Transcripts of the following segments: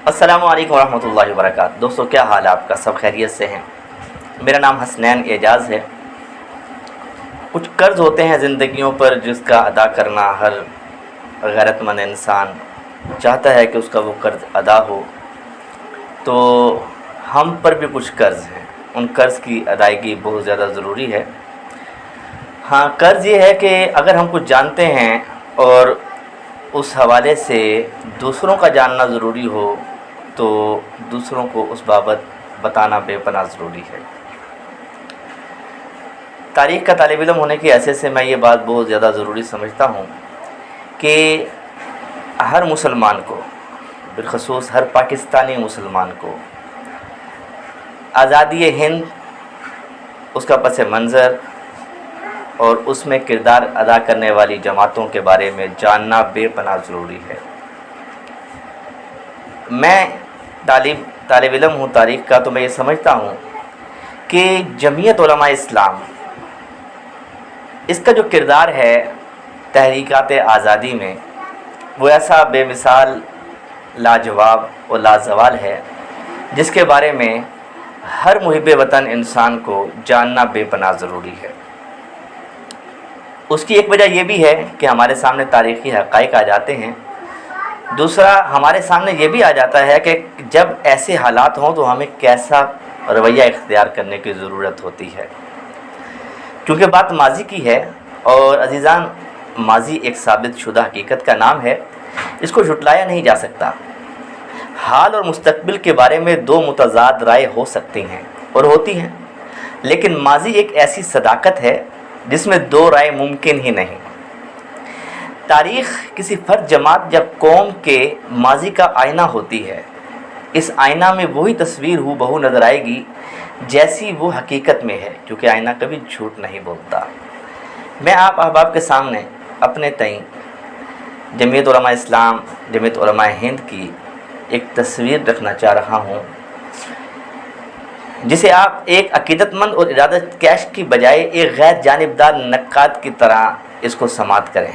السلام علیکم ورحمۃ اللہ وبرکاتہ۔ دوستو کیا حال ہے آپ کا؟ سب خیریت سے ہیں؟ میرا نام حسنین اعجاز ہے۔ کچھ قرض ہوتے ہیں زندگیوں پر جس کا ادا کرنا ہر غیرت مند انسان چاہتا ہے کہ اس کا وہ قرض ادا ہو، تو ہم پر بھی کچھ قرض ہیں، ان قرض کی ادائیگی بہت زیادہ ضروری ہے۔ ہاں، قرض یہ ہے کہ اگر ہم کچھ جانتے ہیں اور اس حوالے سے دوسروں کا جاننا ضروری ہو تو دوسروں کو اس بابت بتانا بے پناہ ضروری ہے۔ تاریخ کا طالب علم ہونے کے حیثیت سے میں یہ بات بہت زیادہ ضروری سمجھتا ہوں کہ ہر مسلمان کو، بالخصوص ہر پاکستانی مسلمان کو، آزادی ہند، اس کا پس منظر اور اس میں کردار ادا کرنے والی جماعتوں کے بارے میں جاننا بے پناہ ضروری ہے۔ میں طالب علم ہوں تاریخ کا، تو میں یہ سمجھتا ہوں کہ جمعیت علماء اسلام، اس کا جو کردار ہے تحریکات آزادی میں، وہ ایسا بے مثال، لاجواب اور لازوال ہے جس کے بارے میں ہر محب وطن انسان کو جاننا بے پناہ ضروری ہے۔ اس کی ایک وجہ یہ بھی ہے کہ ہمارے سامنے تاریخی حقائق آ جاتے ہیں۔ دوسرا، ہمارے سامنے یہ بھی آ جاتا ہے کہ جب ایسے حالات ہوں تو ہمیں کیسا رویہ اختیار کرنے کی ضرورت ہوتی ہے، کیونکہ بات ماضی کی ہے اور عزیزان، ماضی ایک ثابت شدہ حقیقت کا نام ہے، اس کو جھٹلایا نہیں جا سکتا۔ حال اور مستقبل کے بارے میں دو متضاد رائے ہو سکتی ہیں اور ہوتی ہیں، لیکن ماضی ایک ایسی صداقت ہے جس میں دو رائے ممکن ہی نہیں۔ تاریخ کسی فرد، جماعت یا قوم کے ماضی کا آئینہ ہوتی ہے۔ اس آئینہ میں وہی تصویر ہو بہو نظر آئے گی جیسی وہ حقیقت میں ہے، کیونکہ آئینہ کبھی جھوٹ نہیں بولتا۔ میں آپ احباب کے سامنے اپنے تئیں جمعیت علماء اسلام، جمعیت علماء ہند کی ایک تصویر رکھنا چاہ رہا ہوں، جسے آپ ایک عقیدت مند اور ارادت کیش کی بجائے ایک غیر جانبدار نقاد کی طرح اس کو سماعت کریں۔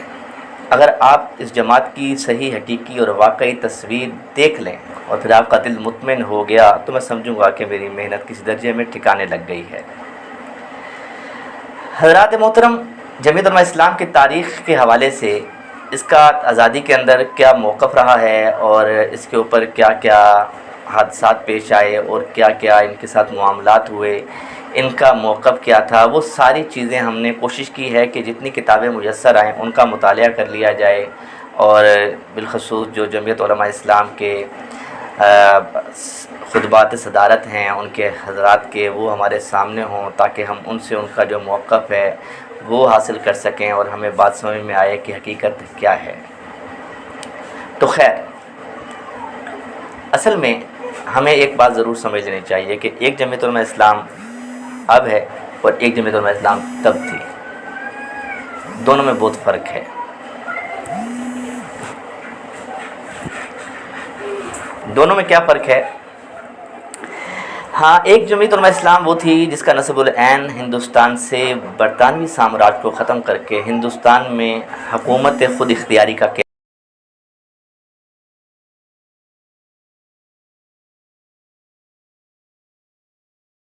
اگر آپ اس جماعت کی صحیح، حقیقی اور واقعی تصویر دیکھ لیں اور پھر آپ کا دل مطمئن ہو گیا تو میں سمجھوں گا کہ میری محنت کسی درجے میں ٹھکانے لگ گئی ہے۔ حضرات محترم، جمعیت علماء اسلام کی تاریخ کے حوالے سے اس کا آزادی کے اندر کیا موقف رہا ہے اور اس کے اوپر کیا کیا حادثات پیش آئے اور کیا کیا ان کے ساتھ معاملات ہوئے، ان کا موقف کیا تھا، وہ ساری چیزیں ہم نے کوشش کی ہے کہ جتنی کتابیں میسر آئیں ان کا مطالعہ کر لیا جائے، اور بالخصوص جو جمعیت علماء اسلام کے خطبات صدارت ہیں ان کے حضرات کے، وہ ہمارے سامنے ہوں تاکہ ہم ان سے ان کا جو موقف ہے وہ حاصل کر سکیں اور ہمیں بات سمجھ میں آئے کہ حقیقت کیا ہے۔ تو خیر، اصل میں ہمیں ایک بات ضرور سمجھ لینی چاہیے کہ ایک جمعیت علماء اسلام اب ہے اور ایک جمعیت علماء اسلام تب تھی، دونوں میں بہت فرق ہے۔ دونوں میں کیا فرق ہے؟ ہاں، ایک جمعیت علماء اسلام وہ تھی جس کا نسب العین ہندوستان سے برطانوی سامراج کو ختم کر کے ہندوستان میں حکومت خود اختیاری کا